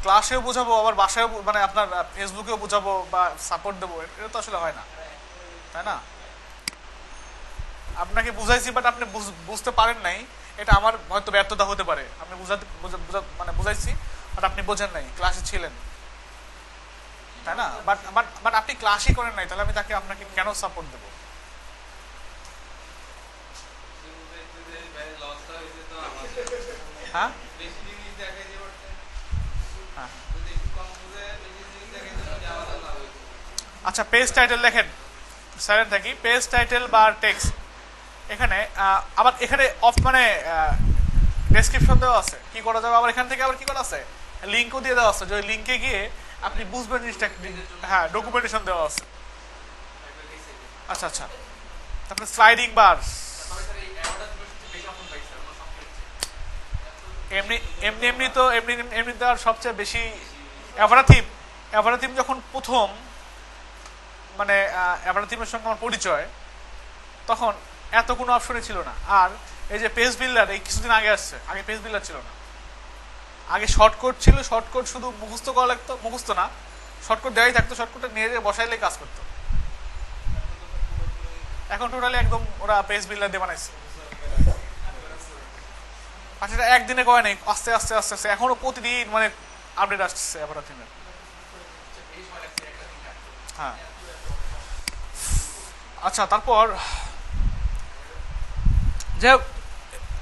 ক্লাসেও বোঝাবো আবার বাসায়ও মানে আপনার ফেসবুকেও বোঝাবো বা সাপোর্ট দেবো, এটা তো আসলে হয় না, তাই না? আপনাকে বুঝাইছি বাট আপনি বুঝতে পারেন নাই, এটা আমার হয়তো ব্যর্থতা হতে পারে। আপনি মানে বুঝাইছি বাট আপনি বোঝেন নাই, ক্লাসে ছিলেন, তাই না? বাট বাট বাট আপনি ক্লাসই করেন নাই, তাহলে আমি আপনাকে কেন সাপোর্ট দেবো? হ্যাঁ, হ্যাঁ। আচ্ছা, পেজ টাইটেল লেখেন, সাইলেন্ট থাকি, পেজ টাইটেল বা টেক্সট এখানে আবার এখানে অফ মানে ডেসক্রিপশন দেওয়া আছে কি করা যাবে, আবার এখান থেকে আবার কি করা আছে, লিঙ্কও দিয়ে দেওয়া আছে, যে ওই লিঙ্কে গিয়ে আপনি বুঝবেন জিনিসটা। হ্যাঁ, ডকুমেন্টেশন দেওয়া আছে। আচ্ছা আচ্ছা, তারপরে স্লাইডিং বার। এমনি এমনি এমনি তো এমনি এমনি তো আর সবচেয়ে বেশি অ্যাভারাথিম, অ্যাভারাথিম যখন প্রথম মানে অ্যাভারাথিমের সঙ্গে আমার পরিচয়, তখন এত কোনো অপশনই ছিল না। আর এই যে পেজ বিল্ডার, এই কিছুদিন আগে আসছে, আগে পেজ বিল্ডার ছিল না, আগে শর্টকট ছিল, শর্টকট শুধু মুখস্থ করা লাগতো, মুখস্থ না, শর্টকট দেওয়াই থাকতো, শর্টকটে নিয়ে বসাইলে কাজ করতো। এখন টোটালি একদম ওরা পেজ বিল্ডার দিয়ে বানাইছে। আচ্ছা, এটা একদিনে কয় নাই, আস্তে আস্তে আস্তে আস্তে এখনো প্রতিদিন মানে আপডেট আসছে অ্যাভারাথিমের। হ্যাঁ, আচ্ছা, তারপর যে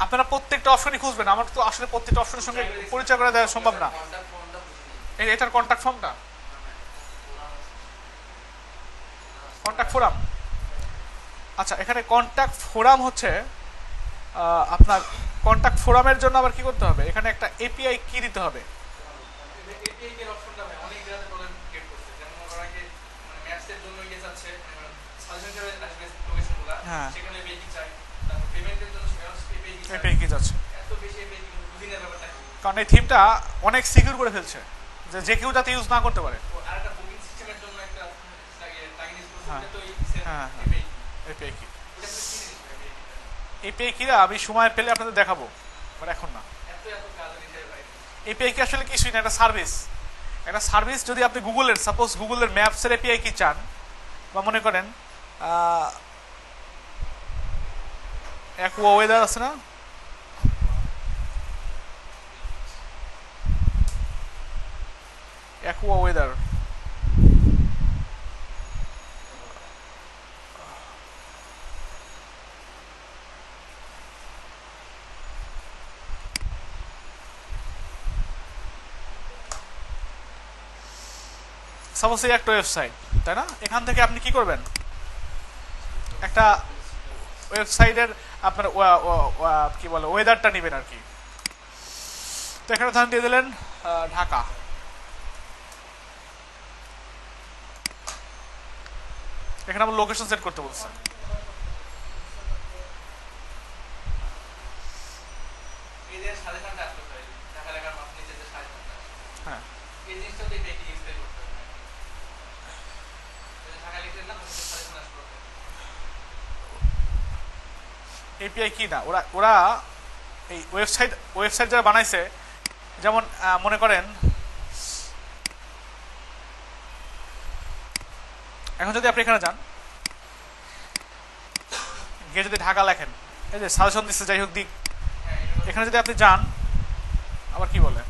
আপনারা প্রত্যেকটা অপশনই খুঁজবেন, আমার তো আসলে প্রত্যেকটা অপশনের সঙ্গে পরিচয় করে দেওয়া সম্ভব না। এটার কন্ট্যাক্ট ফর্মটা, কন্ট্যাক্ট ফোরাম। আচ্ছা, এখানে কন্ট্যাক্ট ফোরাম হচ্ছে আপনার কন্ট্যাক্ট ফোরামের জন্য আবার কি করতে হবে, এখানে একটা এপিআই কি দিতে হবে। হ্যাঁ, এপিআই কি যাচ্ছে, কারণ এই থিমটা অনেক সিকিউর করে ফেলছে, যে যে কেউ যাতে ইউজ না করতে পারে। হ্যাঁ, হ্যাঁ, এপিআই কি, এপিআই কিরা আমি সময় পেলে আপনাদের দেখাবো, বাট এখন না। এপিআই কি আসলে কিছুই না, একটা সার্ভিস, একটা সার্ভিস। যদি আপনি গুগলের, সাপোজ গুগলের ম্যাপসের এপিআই কি চান, বা মনে করেন অ্যাকুয়া ওয়েদার আছে না, অ্যাকুয়া ওয়েদার, সাপোজ এই একটা ওয়েবসাইট, তাই না? এখান থেকে আপনি কি করবেন, একটা ওয়েবসাইটের আপনার কি বলে ওয়েদারটা নেবেন আর কি। তো এখানে ধান দিয়ে দিলেন ঢাকা, এখানে আমার লোকেশন সেট করতে বলছে। হ্যাঁ, এপিআই কি না, ওরা ওরা এই ওয়েবসাইট যারা বানাইছে, যেমন মনে করেন এখন যদি আপনি এখানে যান, গিয়ে যদি ঢাকা লেখেন, এই যে সাজেশন দিচ্ছে, যাই হোক দিক, এখানে যদি আপনি যান, আবার কি বলে,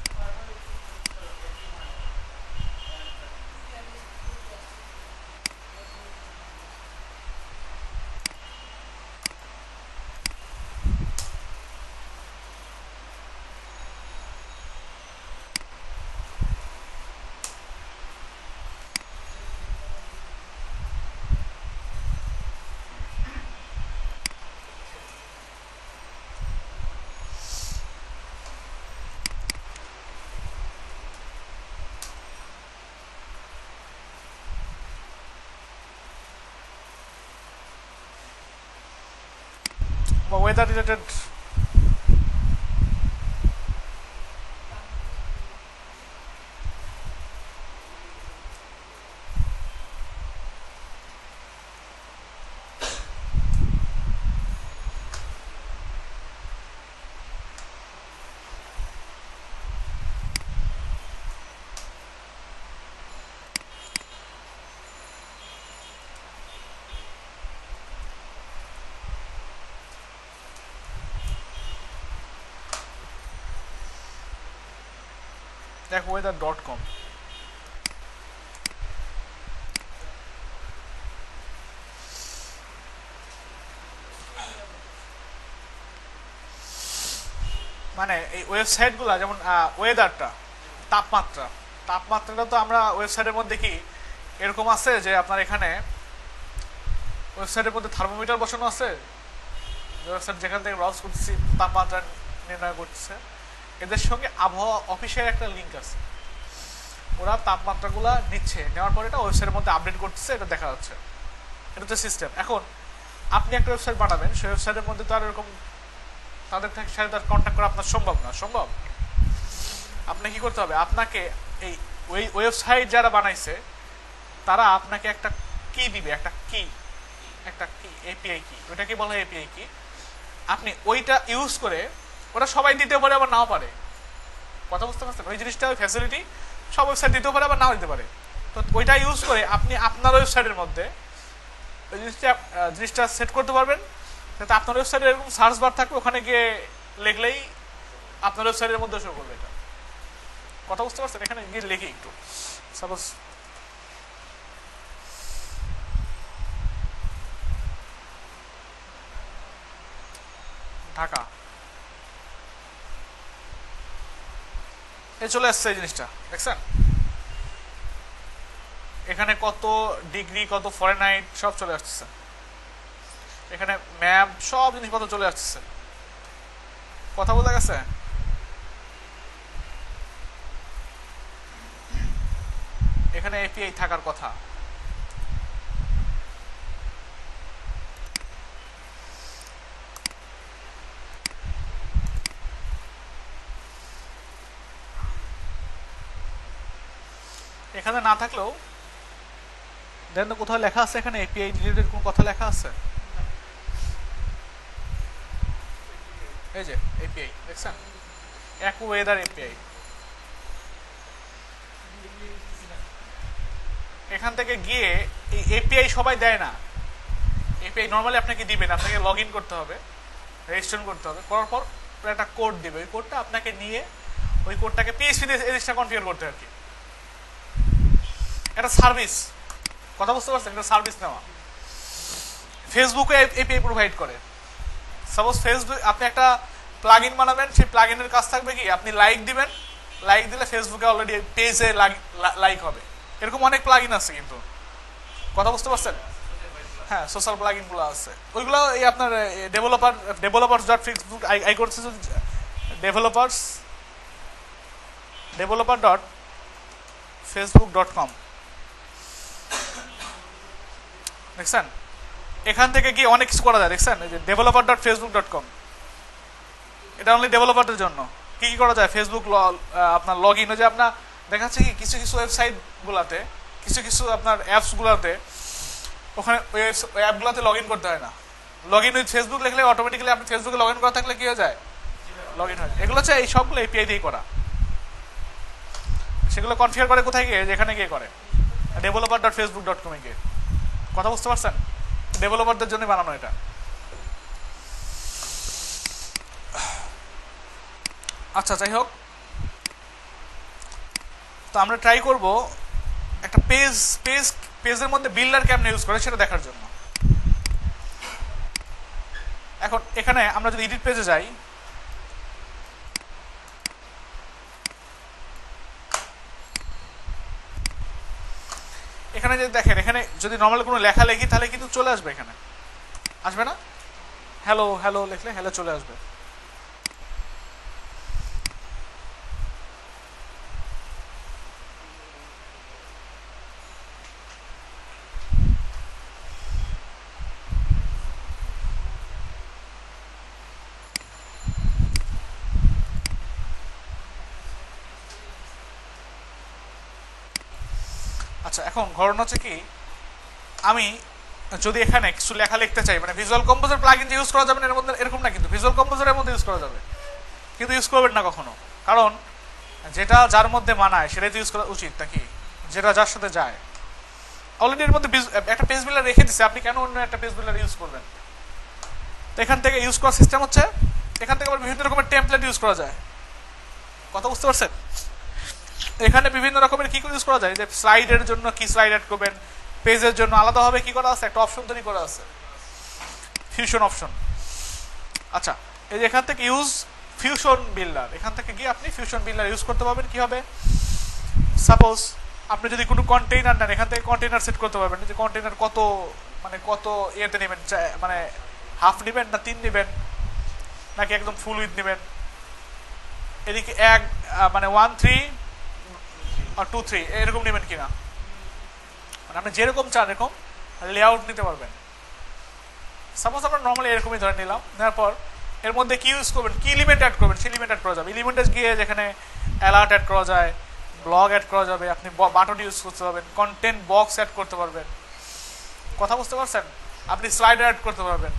বা ওয়েদার রিলেটেড। অ্যাকোয়েদার.com। মানে এই ওয়েবসাইটগুলো যেমন ওয়েদারটা, তাপমাত্রাটা তো আমরা ওয়েবসাইটের মধ্যে কি এরকম আছে যে আপনার এখানে ওয়েবসাইটের মধ্যে থার্মোমিটার বসানো আছে, ওয়েবসাইট যেখান থেকে ব্রাউজ করতেছি তাপমাত্রা নির্ণয় করতেছে। এদের সঙ্গে আবহাওয়া অফিসের একটা লিঙ্ক আছে, ওরা তাপমাত্রাগুলো নিচ্ছে, নেওয়ার পরে এটা ওয়েবসাইটের মধ্যে আপডেট করতেছে, এটা দেখা যাচ্ছে। এটা হচ্ছে সিস্টেম। এখন আপনি একটা ওয়েবসাইট বানাবেন, সেই ওয়েবসাইটের মধ্যে তো আর এরকম তাদের সাথে তার কন্ট্যাক্ট করা আপনার সম্ভব না। সম্ভব? আপনাকে কি করতে হবে, আপনাকে এই ওয়েবসাইট যারা বানাইছে তারা আপনাকে একটা কি দিবে, একটা কি এপিআই কি, ওইটাকে বলা হয় এপিআই কি। আপনি ওইটা ইউজ করে, ওটা সবাই দিতে পারে আবার নাও পারে, কথা বুঝতে পারছেন? ওই জিনিসটা, ওই ফ্যাসিলিটি সব ওয়েবসাইট দিতেও পারে আবার নাও দিতে পারে। তো ওইটা ইউজ করে আপনি আপনার ওয়েবসাইটের মধ্যে ওই জিনিসটা সেট করতে পারবেন, যাতে আপনার ওয়েবসাইটে এরকম সার্চ বার থাকবে, ওখানে গিয়ে লিখলেই আপনার ওয়েবসাইটের মধ্যে শো করবে। এটা কথা বুঝতে পারছেন? এখানে গিয়ে লিখি একটু, সাপোজ ঢাকা, এ চলে আসছে এই জিনিসটা, দেখছেন? এখানে কত ডিগ্রি, কত ফরেনহাইট সব চলে আসছে, এখানে ম্যাপ সব জিনিসপত্র চলে আসছে। কথা বোঝা গেছে? এখানে এপিআই থাকার কথা। এখানে না থাকলেও দেন কোথাও লেখা আছে, এখানে এপিআই রিলেটেড কোন কথা লেখা আছে? এই যে এপিআই, দেখছেন? অ্যাকোয়েদার এপিআই। এখান থেকে গিয়ে এই এপিআই সবাই দেয় না, এপিআই নর্মালি আপনাকে দিবেন, আপনাকে লগ ইন করতে হবে, রেজিস্ট্রেশন করতে হবে, করার পর একটা কোড দিবে, ওই কোডটা আপনাকে নিয়ে ওই কোডটাকে পিএইচপি দিয়ে এই জিনিসটা কনফিগার করতে হবে আর কি। একটা সার্ভিস, কথা বুঝতে পারছেন? একটা সার্ভিস নেওয়া। ফেসবুকে এপিআই প্রোভাইড করে। সাপোজ ফেসবুক, আপনি একটা প্লাগ ইন বানাবেন, সেই প্লাগ ইনের কাজ থাকবে কি, আপনি লাইক দিবেন, লাইক দিলে ফেসবুকে অলরেডি পেজে লাইক হবে। এরকম অনেক প্লাগ ইন আছে কিন্তু, কথা বুঝতে পারছেন? হ্যাঁ, সোশ্যাল প্লাগ ইনগুলো আছে, ওইগুলো এই আপনার ডেভেলপার্স ডট ফেসবুক আই করছে, ডেভেলপার ডট facebook.com, দেখছেন? এখান থেকে গিয়ে অনেক কিছু করা যায়, দেখছেন? এই যে developer.facebook.com, এটা অনলি ডেভেলপারদের জন্য। কি কি করা যায়? ফেসবুক আপনার লগ ইন, যে আপনার দেখাচ্ছে কি কিছু কিছু ওয়েবসাইট গুলাতে, কিছু আপনার অ্যাপস গুলাতে, ওখানে ওই অ্যাপগুলোতে লগ ইন করতে হয় না। লগ ইন উইথ ফেসবুক লিখলে অটোমেটিক্যালি আপনি ফেসবুকে লগ ইন করা থাকলে কি হয়ে যায়, লগ ইন হয়। এগুলো হচ্ছে এই সবগুলো এপিআই দিয়েই করা। সেগুলো কনফিগার করে কোথায় গিয়ে, যেখানে গিয়ে করে developer.facebook.com এ গিয়ে। কথা বুঝতে পারছেন? ডেভেলপারদের জন্য বানানো এটা। আচ্ছা, যাই হোক, তো আমরা ট্রাই করব একটা পেজের মধ্যে বিল্ডার কেমনে ইউজ করে সেটা দেখার জন্য। এখন এখানে আমরা যদি এডিট পেজে যাই, এখানে যদি দেখেন, এখানে যদি নর্মাল কোনো লেখা লেখি তাহলে কিন্তু চলে আসবে, এখানে আসবে না? হ্যালো হ্যালো লিখলে হ্যালো চলে আসবে। আচ্ছা, এখন ঘটনা হচ্ছে কি, আমি যদি এখানে কিছু লেখা লিখতে চাই, মানে ভিজুয়াল কম্পোজার প্লাগইন যে ইউজ করা যাবে না এর মধ্যে, এরকম না, কিন্তু ভিজুয়াল কম্পোজারের মধ্যে ইউজ করা যাবে, কিন্তু ইউজ করবেন না কখনো, কারণ যেটা যার মধ্যে মানায় সেটাই তো ইউজ করা উচিত, নাকি? যেটা যার সাথে যায়। অলরেডি এর মধ্যে একটা পেজ বিল্ডার রেখে দিচ্ছে, আপনি কেন অন্য একটা পেজ বিল্ডার ইউজ করবেন? তো এখান থেকে ইউজ করার সিস্টেম হচ্ছে, এখান থেকে আবার বিভিন্ন রকমের টেমপ্লেট ইউজ করা যায়। কথা বুঝতে পারছেন? এখানে বিভিন্ন রকমের কি ইউজ করা যায়, যে স্লাইডের জন্য কি স্লাইড অ্যাড করবেন, পেজের জন্য আলাদাভাবে কি করা আছে, একটা অপশন তৈরি করা আছে, ফিউশন অপশন। আচ্ছা, এই যে এখান থেকে ইউজ ফিউশন বিল্ডার, এখান থেকে গিয়ে আপনি ফিউশন বিল্ডার ইউজ করতে পারবেন। কি হবে, সাপোজ আপনি যদি কোনো কন্টেইনার নেন, এখান থেকে কন্টেইনার সেট করতে পারবেন, যে কন্টেইনার কত মানে কত ইয়েতে নেবেন, মানে হাফ নেবেন না 3 নেবেন নাকি একদম ফুল উইথ নেবেন। এদিকে মানে 1-3 আর 2-3 এরকম নেবেন কিনা, মানে আপনি যেরকম চান এরকম লেআউট নিতে পারবেন। সাপোজ আমরা নর্মালি এরকমই ধরে নিলাম, নেওয়ার পর এর মধ্যে কি ইউজ করবেন, কি এলিমেন্ট অ্যাড করবেন, সেই এলিমেন্ট অ্যাড করা যাবে। এলিমেন্টে গিয়ে যেখানে অ্যালার্ট অ্যাড করা যায়, ব্লগ অ্যাড করা যাবে, আপনি বাটন ইউজ করতে পারবেন, কন্টেন্ট বক্স অ্যাড করতে পারবেন। কথা বুঝতে পারছেন, আপনি স্লাইডার অ্যাড করতে পারবেন।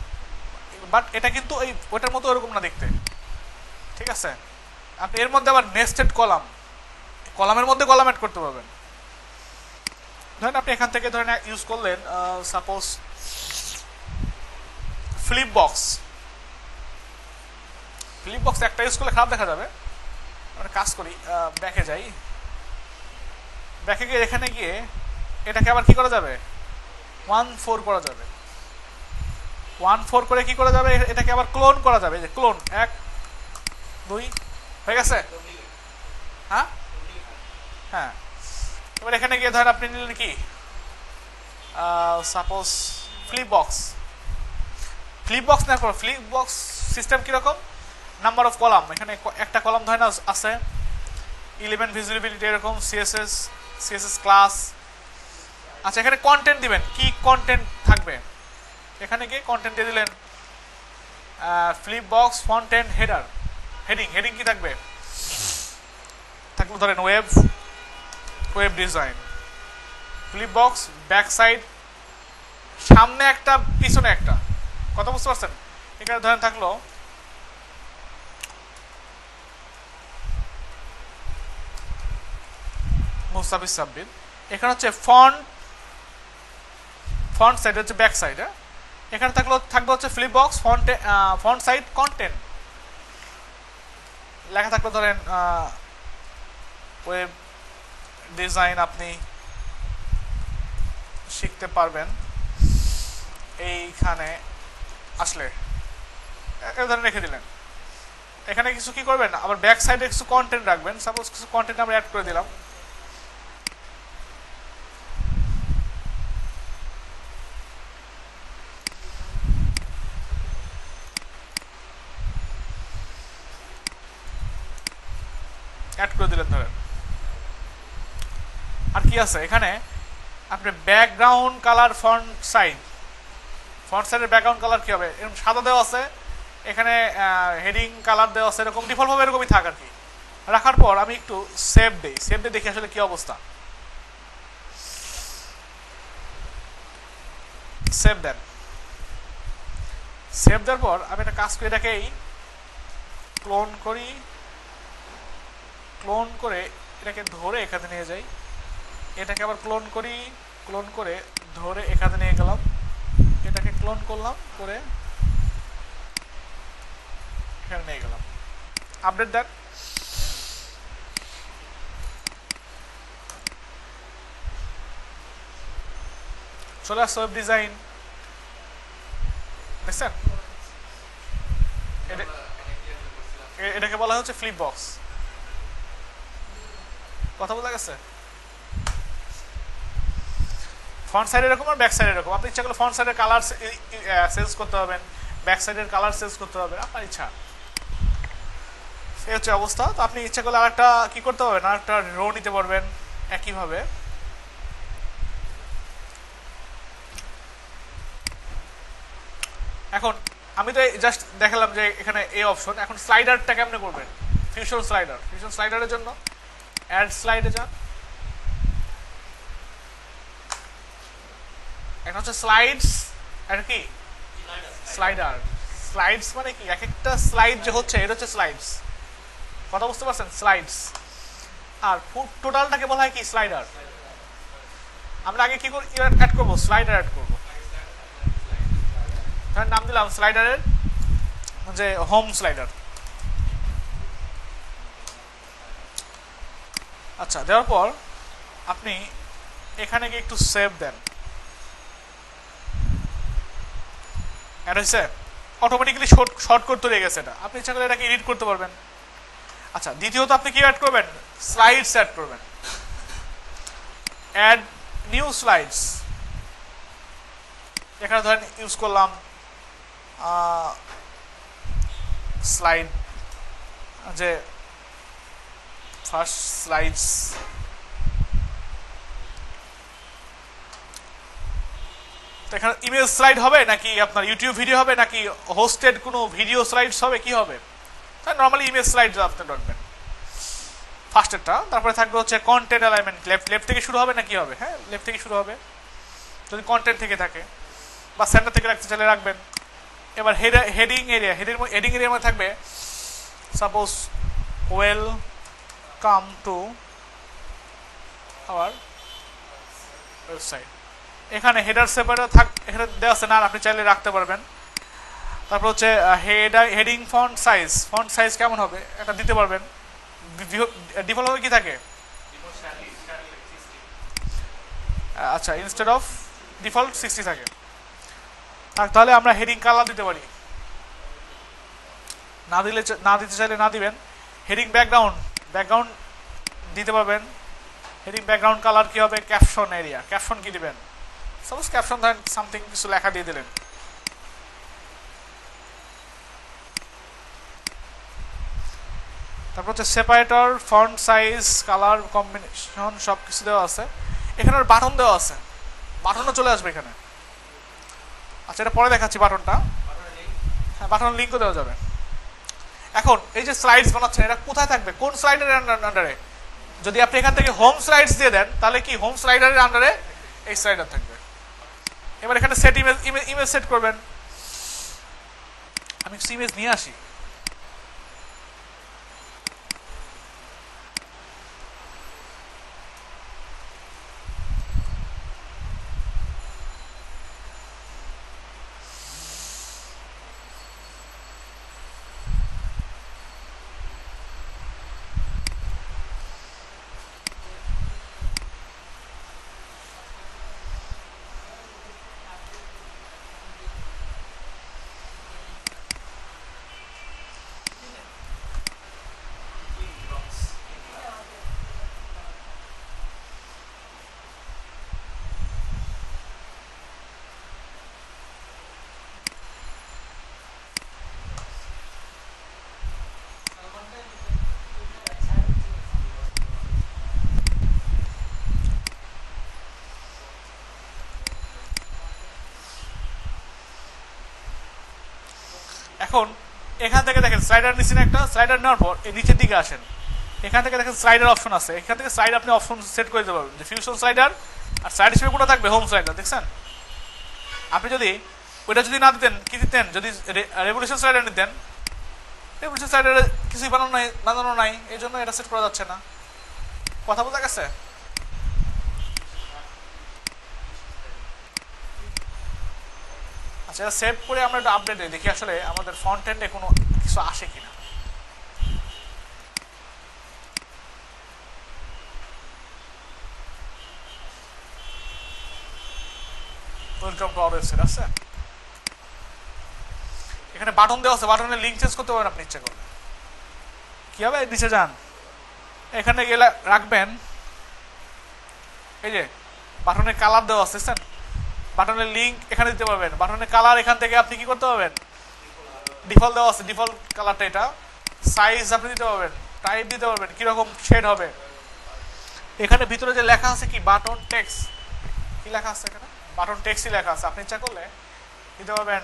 বাট এটা কিন্তু এই ওটার মতো এরকম না দেখতে, ঠিক আছে। আপনি এর মধ্যে আবার নেস্টেড কলামের মধ্যে কলাম অ্যাড করতে পারবেন। ধরেন আপনি এখান থেকে ধরেন ইউজ করলেন সাপোজ ফ্লিপ বক্স একটা ইউজ করলে খারাপ দেখা যাবে। আমরা কাজ করি, ব্যাকে যাই, ব্যাকে গিয়ে এখানে গিয়ে এটাকে আবার কি করা যাবে, 1-4 করা যাবে। 1-4 করে কি করা যাবে, এটাকে আবার ক্লোন করা যাবে। যে ক্লোন 1-2 হয়ে গেছে। হ্যাঁ হ্যাঁ, এবার এখানে গিয়ে ধরেন আপনি নিলেন কি, সাপোজ ফ্লিপ বক্স নেওয়ার পর ফ্লিপ বক্স সিস্টেম কিরকম, নাম্বার অফ কলাম, এখানে একটা কলাম ধরেন আছে 11 ভিজিবিলিটি, এরকম সিএসএস ক্লাস। আচ্ছা, এখানে কন্টেন্ট দিবেন, কি কন্টেন্ট থাকবে, এখানে গিয়ে কন্টেন্ট দিয়ে দিলেন flip box font and heading কি থাকবে, থাকলো ধরেন web design, flip box back side, সামনে একটা পিছনে একটা। কথা বুঝতে পারছেন, এখানে ধরেন থাকলো মুস্তাফিজ সাব্বির, এখানে হচ্ছে ফন্ট সাইড হচ্ছে ব্যাক সাইড, এখানে থাকবে হচ্ছে flip box font side content, লেখা থাকলো ধরেন ওয়েব ডিজাইন আপনি শিখতে পারবেন এইখানে আসলে, ধরেন রেখে দিলেন। এখানে কিছু কি করবেন, আবার ব্যাক সাইডে কিছু কন্টেন্ট রাখবেন, সাপোজ কিছু কন্টেন্ট আমরা অ্যাড করে দিলাম। অ্যাড করে দিলেন ধরেন। আর কি আছে এখানে, আপনি ব্যাকগ্রাউন্ড কালার ফন্ট সাইডের ব্যাকগ্রাউন্ড কালার কি হবে, এরকম সাদা দেওয়া আছে, এখানে হেডিং কালার দেওয়া আছে, এরকম ডিফল্টভাবে এরকমই থাক আর কি। রাখার পর আমি একটু সেভ দিয়ে দেখি আসলে কি অবস্থা। সেভ দেওয়ার পর আমি একটা কাজ করি, এটাকেই ক্লোন করে এটাকে ধরে এখানে নিয়ে যাই, এটাকে আবার ক্লোন করে ধরে এখানে নিয়ে গেলাম, এটাকে ক্লোন করলাম করে এখানে নিয়ে গেলাম। আপডেট দেন, চলে আসছে ওয়েব ডিজাইন, দেখছেন, এটাকে বলা হচ্ছে ফ্লিপ বক্স। কথা বোঝা গেছে, ফ্রন্ট সাইড এরকম আর ব্যাক সাইড এরকম। আপনি ইচ্ছা করলে ফ্রন্ট সাইডের কালার চেঞ্জ করতে পারবেন, ব্যাক সাইডের কালার চেঞ্জ করতে পারবেন, আপনার ইচ্ছা। এই হচ্ছে অবস্থা। তো আপনি ইচ্ছা করলে আরেকটা কি করতে পারবেন, আরেকটা রো নিতে পারবেন একইভাবে। এখন আমি তো জাস্ট দেখালাম যে এখানে এই অপশন। এখন স্লাইডারটা কেমনে করবেন, ফিউশন স্লাইডারের জন্য অ্যাড স্লাইডে যান। এখন হচ্ছে স্লাইডস আর কি স্লাইডস মানে কি, এক একটা স্লাইড যে হচ্ছে এটা হচ্ছে স্লাইডস। কথা বুঝতে পারছেন, স্লাইডস। আর টোটালটাকে বলা হয় কি, স্লাইডার। আমরা আগে কি অ্যাড করবো, স্লাইডার অ্যাড করবো। নাম দিলাম স্লাইডারের যে হোম স্লাইডার। আচ্ছা, দেওয়ার পর আপনি এখানে গিয়ে একটু সেভ দেন। অ্যাড হয়েছে, অটোমেটিক্যালি শর্টকাট তৈরি হয়ে গেছে। এটা আপনি ইচ্ছা করলে এটাকে এডিট করতে পারবেন। আচ্ছা, দ্বিতীয়ত আপনি কি অ্যাড করবেন? স্লাইডস অ্যাড করবেন। Add new slides. এখানে ধরেন ইউজ করলাম স্লাইড, যে ফার্স্ট স্লাইডস। তো এখানে ইমেজ স্লাইড হবে নাকি আপনার ইউটিউব ভিডিও হবে নাকি হোস্টেড কোনো ভিডিও স্লাইডস হবে, কি হবে? তাই নর্মালি ইমেজ স্লাইড আপনি রাখবেন ফার্স্টেরটা। তারপরে থাকবে হচ্ছে কন্টেন্ট অ্যালাইনমেন্ট। লেফট থেকে শুরু হবে না কি হবে? হ্যাঁ, লেফট থেকে শুরু হবে যদি কন্টেন্ট থেকে থাকে, বা সেন্টার থেকে রাখতে চাইলে রাখবেন। এবার হেডিং এরিয়া, হেডিং এরিয়ার মধ্যে থাকবে suppose welcome to our website. এখানে হেডার সেপারেট এখানে দেওয়া আছে না, আপনি চাইলে রাখতে পারবেন। তারপর হচ্ছে হেডিং ফন্ট সাইজ কেমন হবে এটা দিতে পারবেন। ডিফল্ট হবে কি থাকে? আচ্ছা, ইনস্টেড অফ ডিফল্ট 60 থাকে। তাহলে আমরা হেডিং কালার দিতে পারি, না দিতে চাইলে না দিবেন। হেডিং ব্যাকগ্রাউন্ড দিতে পারবেন। হেডিং ব্যাকগ্রাউন্ড কালার কি হবে? Caption area. ক্যাপশন কি দিবেন? সাপোজ ক্যাপশন ধরেন সামথিং কিছু লেখা দিয়ে দিলেন। তারপর হচ্ছে separator, font size, colour combination সব কিছু দেওয়া আছে। এখানে বাটন দেওয়া আছে, বাটনও চলে আসবে এখানে। আচ্ছা, এটা পরে দেখাচ্ছি বাটনটা। হ্যাঁ, বাটন লিঙ্কও দেওয়া যাবে। এখন এই যে স্লাইডস বানাচ্ছেন, এটা কোথায় থাকবে? কোন স্লাইডারের আন্ডারে? যদি আপনি এখান থেকে হোম স্লাইডস দিয়ে দেন তাহলে কি হোম স্লাইডারের আন্ডারে এই স্লাইডার থাকবে। এবার এখানে সেট ইমেজ সেট করবেন। আমি ইমেজ নিয়ে আসি। এখন এখান থেকে দেখেন স্লাইডার নিচ্ছেন, একটা স্লাইডার নেওয়ার পর এই নিচের দিকে আসেন। এখান থেকে দেখেন স্লাইডার অপশন আছে। এখান থেকে স্লাইড আপনি অপশন সেট করে দিতে পারবেন, যে ফিউশন স্লাইডার, আর সাইড হিসেবে কোনটা থাকবে? Home slider. দেখছেন? আপনি যদি ওইটা যদি না দিতেন, কি দিতেন? যদি রেভলিউশন স্লাইডার নিতেন, রেভলিউশন স্লাইডারে কিছুই বানানো নাই, এই জন্য এটা সেট করা যাচ্ছে না। কথা বোঝা গেছে? আচ্ছা, এটা সেভ করে আমরা একটু আপডেট দিই, দেখি আসলে আমাদের ফ্রন্ট এন্ডে কোনো কিছু আসে কিনা। ওয়েলকাম টু আওয়ার ওয়েবসাইট আছে। এখানে বাটন দেওয়া আছে, বাটনের লিঙ্ক চেঞ্জ করতে পারেন আপনি ইচ্ছা করলে। কি হবে? নিচে যান, এখানে গেলে রাখবেন এই যে বাটনের কালার দেওয়া আছে, দেখছেন? বাটনের লিঙ্ক এখানে দিতে পারবেন। বাটনের কালার এখান থেকে আপনি কি করতে পারবেন? ডিফল্ট দেওয়া আছে, ডিফল্ট কালারটা এটা। সাইজ আপনি দিতে পারবেন, টাইপ দিতে পারবেন, কিরকম শেড হবে। এখানে ভিতরে যে লেখা আছে কি বাটন টেক্সট, কি লেখা আছে এখানে? বাটন টেক্সটই লেখা আছে। আপনি ইচ্ছা করলে দিতে পারবেন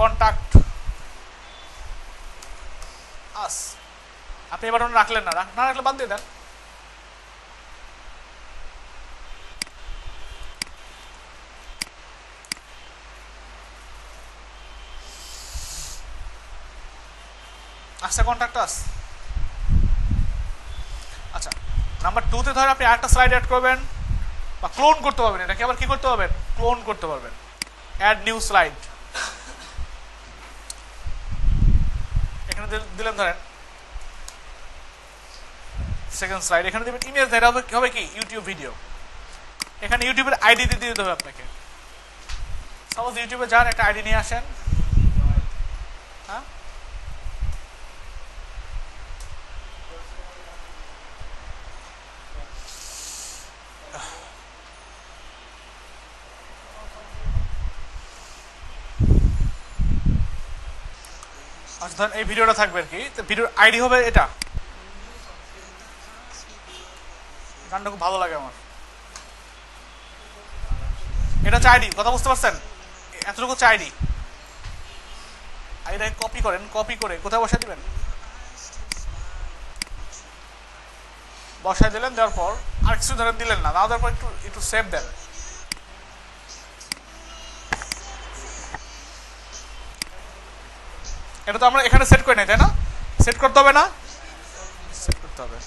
কন্টাক্ট আস। আপনি এই বাটন রাখলেন না, না রাখলে বাদ দিয়ে দেন। আচ্ছা, কন্টাক্ট আস। আচ্ছা, নাম্বার 2 তে ধরেন আপনি আরেকটা স্লাইড অ্যাড করবেন বা ক্লোন করতে পারবেন। এটাকে আবার কি করতে পারবেন? ক্লোন করতে পারবেন। Add new slide. দিলেন ধরেন সেকেন্ড স্লাইড, এখানে দেবেন ইমেজ, এটা হবে কি ইউটিউব ভিডিও। এখানে ইউটিউবের আইডি দিয়ে দিতে হবে আপনাকে। সাপোজ ইউটিউবে যান, একটা আইডি নিয়ে আসেন। হ্যাঁ, আচ্ছা ধরেন এই ভিডিওটা থাকবে আর কি, তো ভিডিওর আইডি হবে এটা। গানটা খুব ভালো লাগে আমার। এটা হচ্ছে আইডি, কথা বুঝতে পারছেন? এতটুকু হচ্ছে আইডি। আইডিটাকে কপি করেন, কপি করে কোথায় বসায় দিবেন, বসায় দিলেন। দেওয়ার পর আর কিছু ধরেন দিলেন না, দেওয়ার পর একটু একটু সেভ দেন। এটা তো আমরা এখানে সেট করে নাই, তাই না? সেট করতে হবে না? সেট করতে হবে।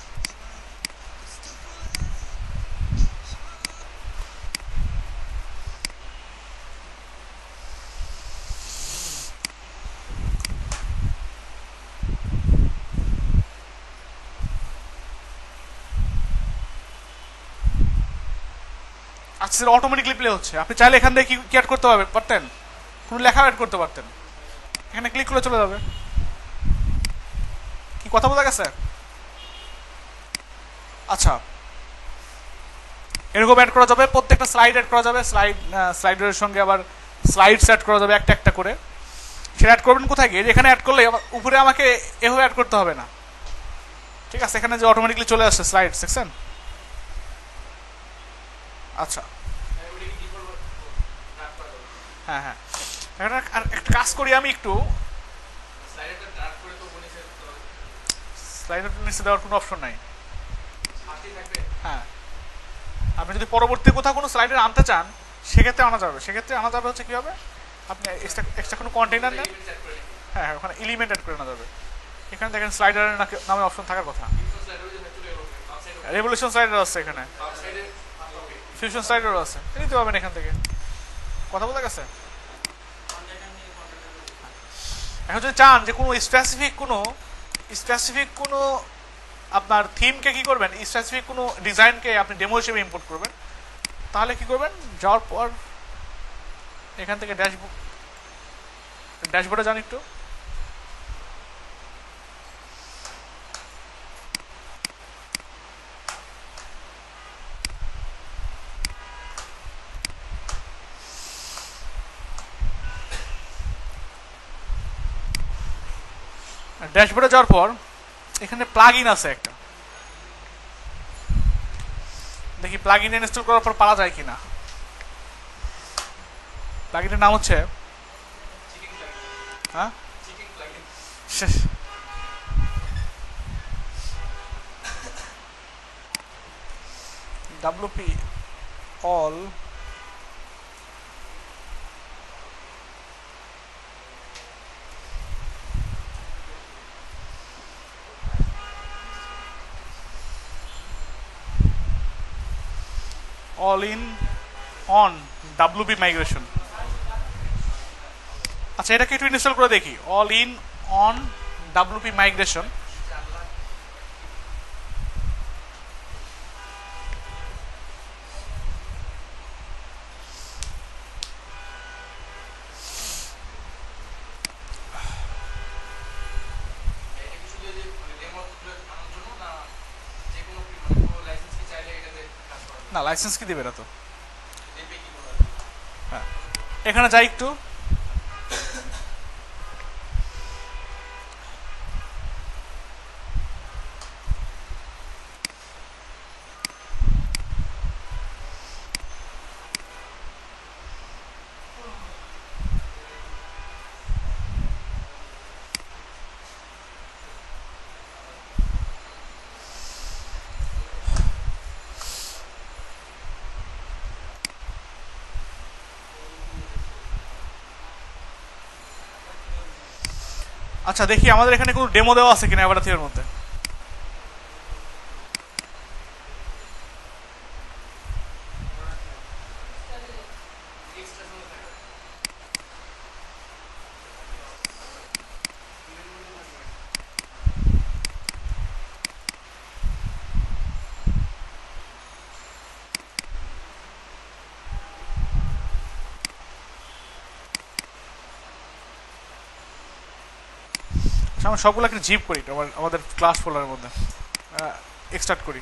আচ্ছা, সেটা অটোমেটিকলি প্লে হচ্ছে। আপনি চাইলে এখান থেকে কি অ্যাড করতে পারতেন, কোনো লেখা অ্যাড করতে পারতেন। এখানে ক্লিক করে চলে যাবে। কি কথা বোঝা গেছে? আচ্ছা, এরকম অ্যাড করা যাবে, প্রত্যেকটা স্লাইড অ্যাড করা যাবে। স্লাইডের সঙ্গে আবার স্লাইডস অ্যাড করা যাবে একটা একটা করে। সেটা অ্যাড করবেন কোথায় গিয়ে, এখানে অ্যাড করলে উপরে আমাকে এভাবে অ্যাড করতে হবে না, ঠিক আছে? এখানে যে অটোমেটিকলি চলে আসছে স্লাইড সেকশন। আচ্ছা, হ্যাঁ হ্যাঁ, এখানে আর একটা কাজ করি আমি একটু। স্লাইডের নিচে দেওয়ার কোনো অপশন নাই। হ্যাঁ, আপনি যদি পরবর্তী কোথাও কোনো স্লাইডার আনতে চান সেক্ষেত্রে আনা যাবে। সেক্ষেত্রে আনা যাবে হচ্ছে কীভাবে, আপনি এক্সট্রা কোনো কন্টেইনার নেন। হ্যাঁ হ্যাঁ, ওখানে এলিমেন্ট অ্যাড করে আনা যাবে। এখানে দেখেন স্লাইডারের নামে অপশন থাকার কথা। রেভলিউশন স্লাইডার আছে এখানে, ফিউশন স্লাইডারও আছে, নিতে পারবেন এখান থেকে। কথা বলে গেছে? এখন যদি চান যে কোনো স্পেসিফিক কোনো আপনার থিমকে কি করবেন, স্পেসিফিক কোনো ডিজাইনকে আপনি ডেমো হিসেবে ইম্পোর্ট করবেন, তাহলে কি করবেন, যাওয়ার পর এখান থেকে ড্যাশবোর্ডে যান একটু। ড্যাশবোর্ডে যাওয়ার পর এখানে প্লাগ ইন আছে একটা, দেখি প্লাগ ইন ইনস্টল করার পর পাওয়া যায় কিনা। প্লাগ ইনের নাম হচ্ছে হ্যাঁ WP all in on WP migration। আচ্ছা, এটাকে একটু ইনস্টল করে দেখি। All in on WP migration। না, লাইসেন্স কি দেবে না তো। হ্যাঁ, এখানে যাই একটু। আচ্ছা, দেখি আমাদের এখানে কোনো ডেমো দেওয়া আছে কিনা অ্যাভাটাথির মধ্যে। আমরা সবগুলোকে জিপ করি আমাদের ক্লাস ফোল্ডারের মধ্যে এক্সট্রাক্ট করি।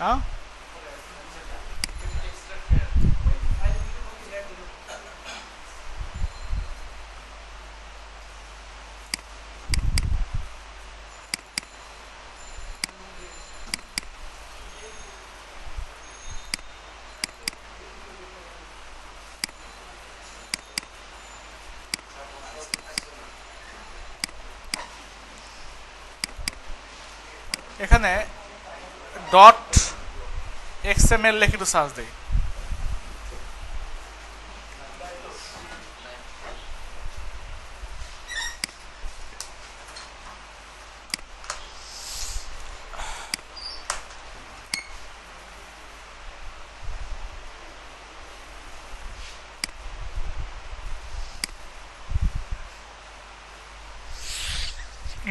হ্যাঁ এখানে ডট এক্সএমএল লিখে একটু সার্চ দিই।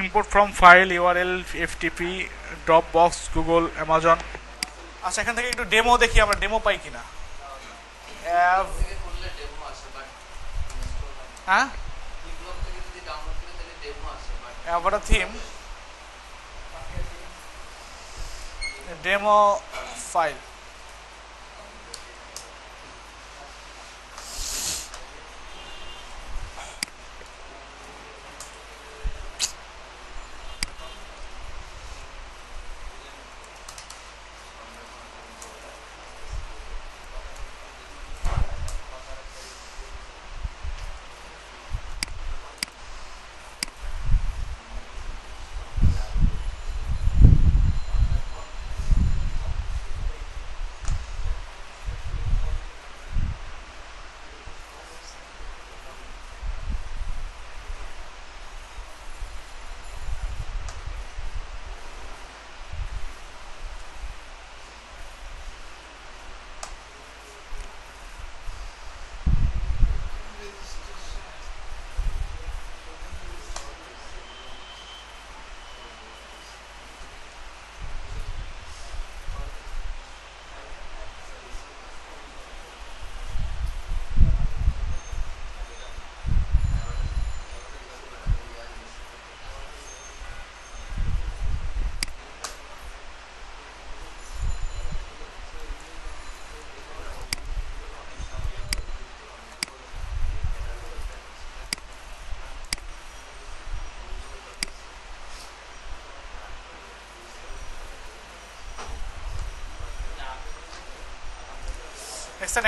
Import from file URL FTP Dropbox Google Amazon. আচ্ছা এখান থেকে একটু ডেমো দেখি আমরা ডেমো পাই কিনা। হ্যাঁ অ্যাভাটা থিম ডেমো ফাইল।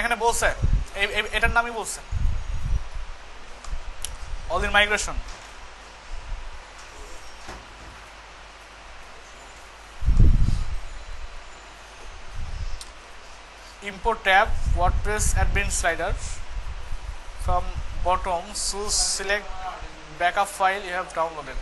এখানে বলছে এটার নামই বলছে all in migration. import tab WordPress admin slider from bottom choose select backup file you have downloaded.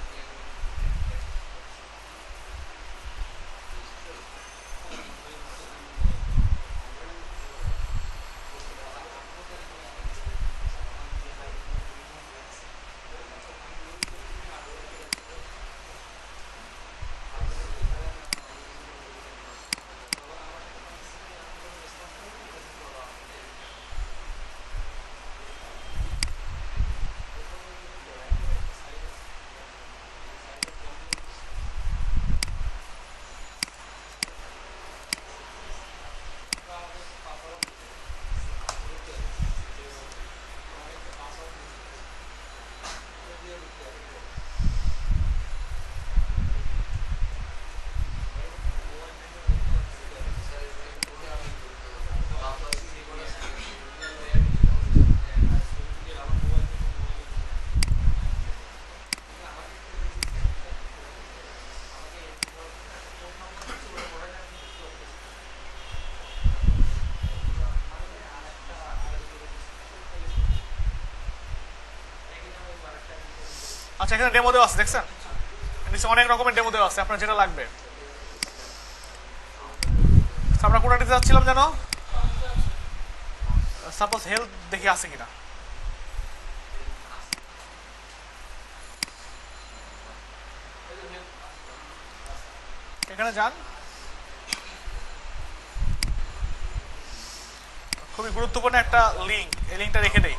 আচ্ছা এখানে ডেমো দেওয়া আছে দেখছেন, নিচে অনেক রকমের ডেমো দেওয়া আছে, আপনার যেটা লাগবে। আমরা কোনটা দিতে যাচ্ছিলাম যেন, সাপোজ হেলথ দেখি আছে কিনা। এখানে যান, খুবই গুরুত্বপূর্ণ একটা লিঙ্ক, এই লিঙ্কটা রেখে দেই।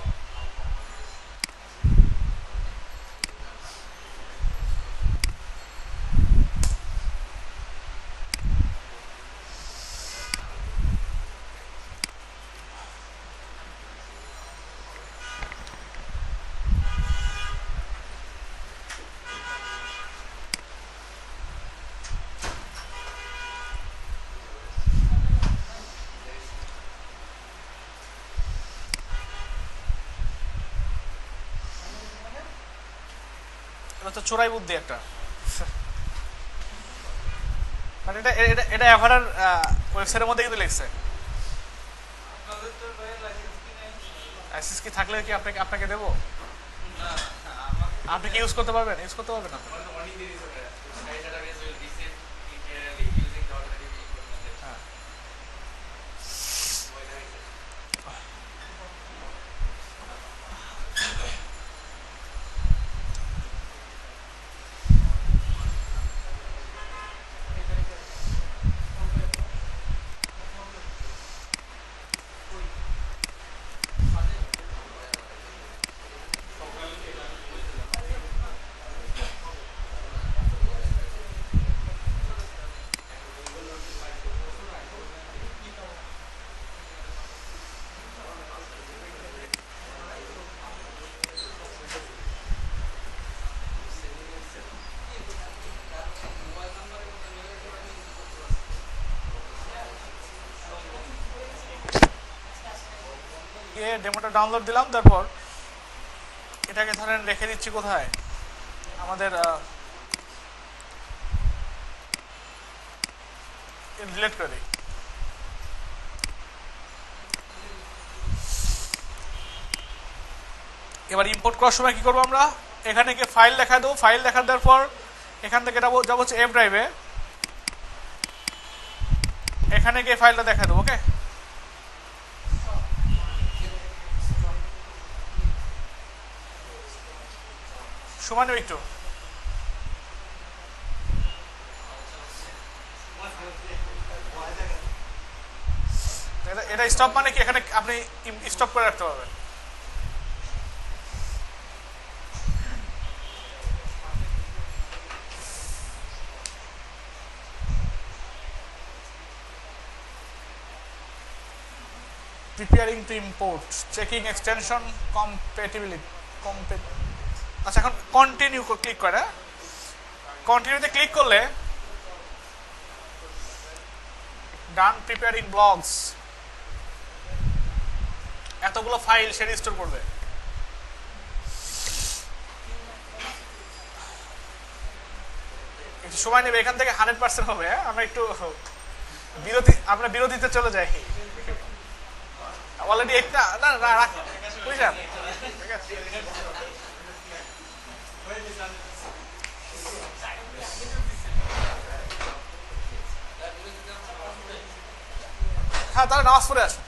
এটা তো চোরাই বুদ্ধি একটা। মানে এটা এটা এটা এভারার ওয়েবসাইটের মধ্যে কিন্তু লিখছে। লাইসেন্স কি থাকলে কি আপনাকে আপনাকে দেবো? আপনি কি ইউজ করতে পারবেন? ইউজ করতে পারবেন আপনি? হ্যাঁ। ডেমোটা ডাউনলোড দিলাম, তারপর এটাকে ধরেন রেখে দিচ্ছি কোথায়, আমাদের ডিলিট করে দিই। এবার ইম্পোর্ট করার সময় কি করবো আমরা, এখানে গিয়ে ফাইল দেখা দেবো। ফাইল দেখা দেওয়ার পর এখান থেকে যাবো হচ্ছে এফ ড্রাইভে, এখানে গিয়ে ফাইলটা দেখা দেবো। ওকে, সময় নেব একটু। এটা স্টপ মানে কি, এখানে আপনি স্টপ করে রাখতে পারবেন। preparing to import, checking extension compatibility, আচ্ছা এখন কন্টিনিউ ক্লিক করে, কন্টিনিউতে ক্লিক করলে ডান প্রিপেয়ারিং ব্লগস, এতগুলো ফাইল সে রিস্টোর করবে। একটু সময় নেবে, এখান থেকে 100% হবে। আমরা একটু আমরা বিরতিতে চলে যাই। অলরেডি একটা না না রাখ, বুঝলেন? ঠিক আছে, হ্যাঁ তাহলে নামাজ পড়ে আসুন।